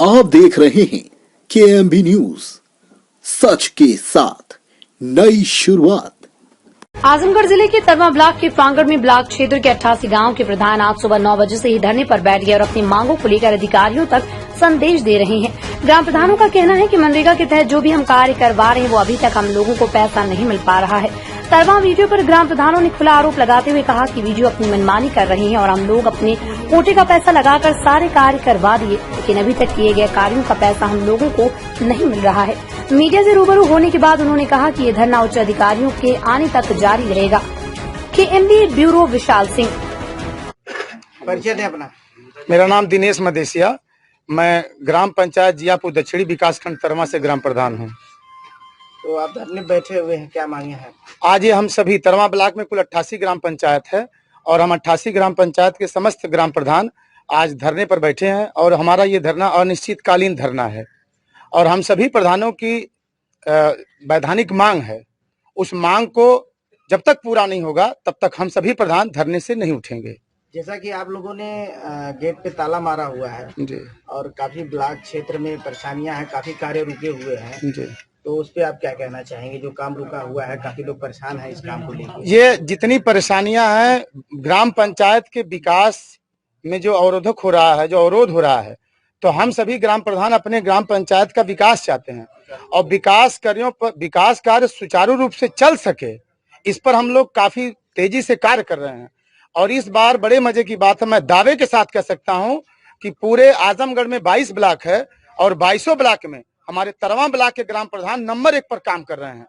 आप देख रहे हैं KMB न्यूज, सच के साथ नई शुरुआत। आजमगढ़ जिले के तरवा ब्लॉक के पांगड़ में ब्लॉक क्षेत्र के 88 गांव के प्रधान आज सुबह 9 बजे से ही धरने पर बैठ गए और अपनी मांगों को लेकर अधिकारियों तक संदेश दे रहे हैं। ग्राम प्रधानों का कहना है कि मनरेगा के तहत जो भी हम कार्य करवा रहे हैं वो अभी तक हम लोगों को पैसा नहीं मिल पा रहा है। तरवा वीडियो पर ग्राम प्रधानों ने खुला आरोप लगाते हुए कहा कि वीडियो अपनी मनमानी कर रही है और हम लोग अपने कोटे का पैसा लगाकर सारे कार्य करवा दिए, लेकिन अभी तक किए गए कार्यों का पैसा हम लोगों को नहीं मिल रहा है। मीडिया से रूबरू होने के बाद उन्होंने कहा कि ये धरना उच्च अधिकारियों के आने तक जारी रहेगा। KMB bureau Vishal Singh. परिचय दें अपना। मेरा नाम दिनेश मदेसिया, मैं ग्राम पंचायत जियापुर दक्षिणी विकासखंड तरवा से ग्राम प्रधान हूं। तो आप धरने बैठे हुए हैं, क्या मांगे हैं? आज ये हम सभी तरवा ब्लॉक में कुल 88 ग्राम पंचायत है और हम 88 ग्राम पंचायत के समस्त ग्राम प्रधान आज धरने पर बैठे हैं और हमारा ये धरना अनिश्चितकालीन धरना है और हम सभी प्रधानों की वैधानिक मांग है। उस मांग को जब तक पूरा नहीं होगा तब तक हम सभी प्रधान धरने से नहीं उठेंगे। जैसा कि आप लोगों ने गेट पे ताला मारा हुआ है जी, और काफी ब्लॉक क्षेत्र में परेशानियां हैं, काफी कार्य रुके हुए हैं जी, तो उस पे आप क्या कहना चाहेंगे? जो काम रुका हुआ है, काफी लोग परेशान हैं इस काम को लेकर। ये जितनी परेशानियां हैं ग्राम पंचायत के विकास में जो अवरोधक हो रहा है, जो अवरोध हो रहा है, तो हम सभी ग्राम प्रधान अपने ग्राम पंचायत का विकास चाहते हैं और विकास कार्य सुचारू रूप से चल सके, इस पर हम लोग काफी तेजी से कार्य कर रहे हैं। और इस बार बड़े मजे की बात है, मैं दावे के साथ कह सकता हूं कि पूरे आजमगढ़ में 22 ब्लॉक है और 22 ब्लॉक में हमारे तरवा ब्लॉक के ग्राम प्रधान नंबर 1 पर काम कर रहे हैं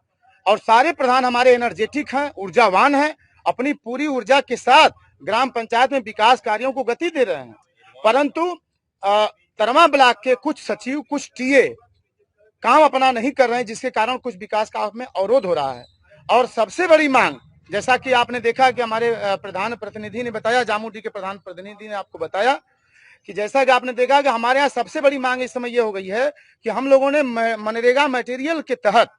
और सारे प्रधान हमारे एनर्जेटिक हैं, ऊर्जावान हैं, अपनी पूरी ऊर्जा के साथ ग्राम पंचायत में विकास कार्यों को गति दे रहे हैं। परंतु तरवा ब्लॉक के कुछ सचिव, कुछ टीए काम अपना नहीं कर रहे हैं, जिसके कारण कुछ विकास काम में अवरोध हो रहा है। और सबसे बड़ी मांग, जैसा कि आपने देखा कि हमारे प्रधान प्रतिनिधि ने बताया, जामुडी के प्रधान प्रतिनिधि ने आपको बताया कि जैसा कि आपने देखा कि हमारे यहाँ सबसे बड़ी मांग इस समय ये हो गई है कि हम लोगों ने मनरेगा मटेरियल के तहत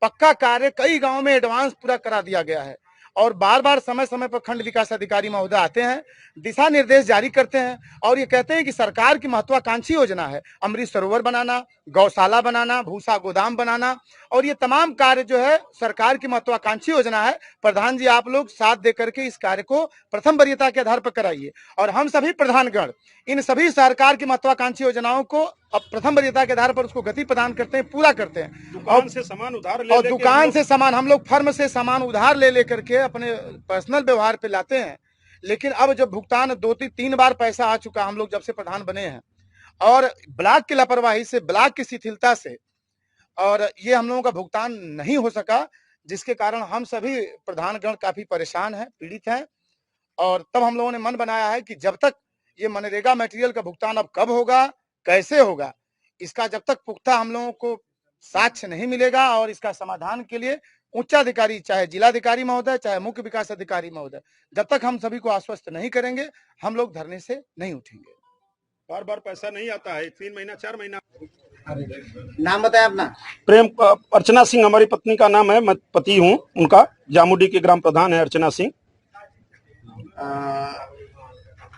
पक्का कार्य कई गांवों में एडवांस पूरा करा दिया गया है और बार बार समय समय पर खंड विकास अधिकारी महोदय आते हैं, दिशा निर्देश जारी करते हैं और ये कहते हैं कि सरकार की महत्वाकांक्षी योजना है अमृत सरोवर बनाना, गौशाला बनाना, भूसा गोदाम बनाना और ये तमाम कार्य जो है सरकार की महत्वाकांक्षी योजना है। प्रधान जी आप लोग साथ दे करके इस कार्य को प्रथम वरीयता के आधार पर कराइए और हम सभी प्रधानगण इन सभी सरकार की महत्वाकांक्षी योजनाओं को अब प्रथम वरीयता के आधार पर उसको गति प्रदान करते हैं, पूरा करते हैं। दुकान से सामान उधार ले और दुकान से सामान हम लोग फर्म से सामान उधार ले करके अपने पर्सनल व्यवहार पे लाते हैं, लेकिन अब जब भुगतान 2-3 बार पैसा आ चुका हम लोग जब से प्रधान बने हैं और ब्लॉक की लापरवाही से, ब्लॉक की शिथिलता से और ये हम लोगों का भुगतान नहीं हो सका, जिसके कारण हम सभी प्रधानगण काफी परेशान हैं, पीड़ित हैं। और तब हम लोगों ने मन बनाया है कि जब तक ये मनरेगा मटेरियल का भुगतान अब कब होगा, कैसे होगा, इसका जब तक पुख्ता हम लोगों को साक्ष्य नहीं मिलेगा और इसका समाधान के लिए उच्चाधिकारी, चाहे जिलाधिकारी महोदय, चाहे मुख्य विकास अधिकारी महोदय, जब तक हम सभी को आश्वस्त नहीं करेंगे हम लोग धरने से नहीं उठेंगे। बार बार पैसा नहीं आता है, 3 महीना 4 महीना। नाम बताएं अपना। प्रेम अर्चना सिंह हमारी पत्नी का नाम है, मैं पति हूँ उनका। जामुडी के ग्राम प्रधान है अर्चना सिंह।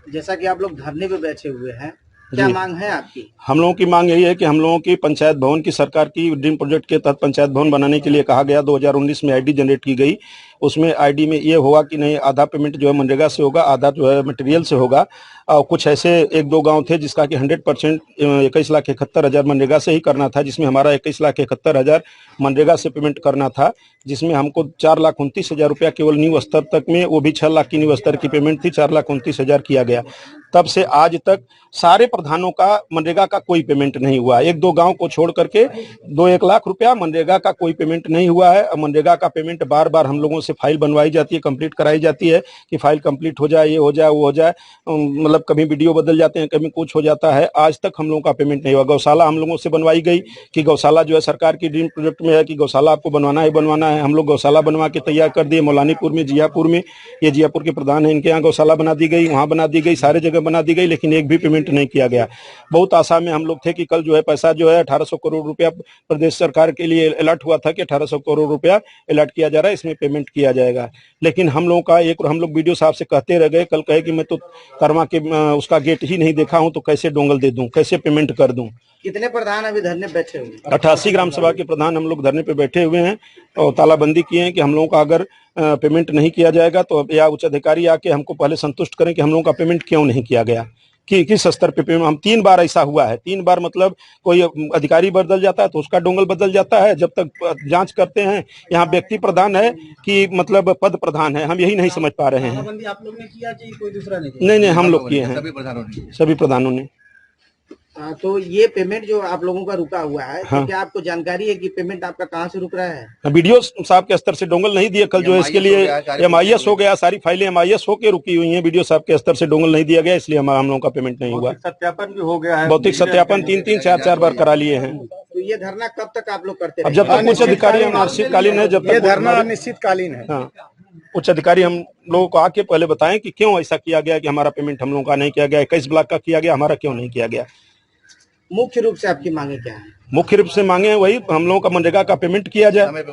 जैसा कि आप लोग धरने पे बैठे हुए हैं, क्या मांग है आपकी? हम लोगों की मांग यही है कि हम लोगों की पंचायत भवन की सरकार की ड्रीम प्रोजेक्ट के तहत पंचायत भवन बनाने के लिए कहा गया, 2019 में आईडी जनरेट की गई। उसमें आईडी में ये होगा कि नहीं, आधा पेमेंट जो है मनरेगा से होगा, आधा जो है मटेरियल से होगा। और कुछ ऐसे 1-2 गांव थे जिसका कि 100% 21,71,000 मनरेगा से ही करना था, जिसमें हमारा 21,71,000 मनरेगा से पेमेंट करना था, जिसमें हमको 4,29,000 रुपया केवल न्यू स्तर तक में, वो भी 6 लाख की न्यू स्तर की पेमेंट थी, 4,29,000 किया गया। तब से आज तक सारे प्रधानों का मनरेगा का कोई पेमेंट नहीं हुआ। 1-2 गांव को छोड़ करके 2-1 लाख रुपया मनरेगा का कोई पेमेंट नहीं हुआ है। मनरेगा का पेमेंट बार बार हम लोगों से फाइल बनवाई जाती है, कंप्लीट कराई जाती है कि फाइल कंप्लीट हो जाए, ये हो जाए, वो हो जाए, मतलब कभी वीडियो बदल जाते हैं, कभी कुछ हो जाता है। आज तक हम लोगों का पेमेंट नहीं हुआ। गौशाला हम लोगों से बनवाई गई कि गौशाला जो है सरकार की ड्रीम प्रोजेक्ट में है कि गौशाला आपको बनवाना है। हम लोग गौशाला बनवा के तैयार कर दिए, मौलानीपुर में, जियापुर में, ये जियापुर के प्रधान है, इनके यहाँ गौशाला बना दी गई, वहाँ बना दी गई, सारे जगह बना दी गई, लेकिन एक भी पेमेंट नहीं किया गया। बहुत आशा में हम लोग थे कि कल जो है पैसा जो है 1800 करोड़ रुपया प्रदेश सरकार के लिए अलर्ट हुआ था कि 1800 करोड़ रुपया अलर्ट किया जा रहा है, इसमें पेमेंट किया जाएगा। लेकिन हम लोगों का हम लोग वीडियो साहब से कहते रह गए, कल कहे कि मैं तो कर्मा के उसका गेट ही नहीं देखा हूं तो कैसे डोंगल दे दूं, कैसे पेमेंट कर दूं। कितने प्रधान अभी धरने बैठे हुए हैं? 88 ग्राम सभा के प्रधान हम लोग धरने पे बैठे हुए हैं और तालाबंदी किए हैं कि हम लोगों का अगर पेमेंट नहीं किया जाएगा तो या उच्च अधिकारी आके हमको पहले संतुष्ट करें कि हम लोगों का पेमेंट क्यों नहीं किया गया, कि किस स्तर पे पेमेंट। हम 3 बार ऐसा हुआ है, 3 बार मतलब कोई अधिकारी बदल जाता है तो उसका डोंगल बदल जाता है। जब तक जांच करते हैं यहाँ व्यक्ति प्रधान है कि मतलब पद प्रधान है, हम यही नहीं समझ पा रहे हैं। आप लोग ने किया कि कोई दूसरा नहीं? नहीं, हम लोग किए हैं, सभी प्रधानों ने। तो ये पेमेंट जो आप लोगों का रुका हुआ है, हाँ। तो क्या आपको जानकारी है कि पेमेंट आपका कहाँ से रुक रहा है? वीडियो साहब के स्तर से डोंगल नहीं दिए कल, जो है इसके लिए MIS हो गया, सारी फाइलें MIS होके रुकी हुई हैं। वीडियो साहब के स्तर से डोंगल नहीं दिया गया, इसलिए हम लोगों का पेमेंट नहीं हुआ। सत्यापन भी हो गया है, भौतिक सत्यापन 3-3, 4-4 बार करा लिए हैं। तो ये धरना कब तक आप लोग करते अब रहेंगे? जब तक कुछ अधिकारी अनिश्चितकालीन है, जब ये तक धरना अनिश्चितकालीन है। हाँ, उच्च अधिकारी हम लोगों को आके पहले बताएं कि क्यों ऐसा किया गया कि हमारा पेमेंट हम लोगों का नहीं किया गया, 21 ब्लॉक का किया गया, हमारा क्यों नहीं किया गया। मुख्य रूप से आपकी मांगे क्या है? मुख्य रूप से मांगे वही हम लोगों का मनरेगा का पेमेंट किया जाए,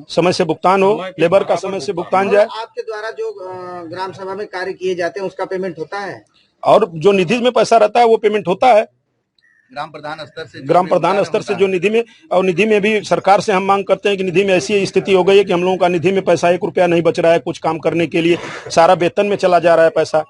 समय से भुगतान हो, लेबर का समय से भुगतान जाए, आपके द्वारा जो ग्राम सभा में कार्य किए जाते हैं उसका पेमेंट होता है, और जो निधि में पैसा रहता है वो पेमेंट होता है। ग्राम प्रधान स्तर से जो निधि में, और निधि में भी सरकार से हम मांग करते हैं कि निधि में ऐसी स्थिति हो गई है कि हम लोगों का निधि में पैसा 1 रुपया नहीं बच रहा है कुछ काम करने के लिए, सारा वेतन में चला जा रहा है पैसा।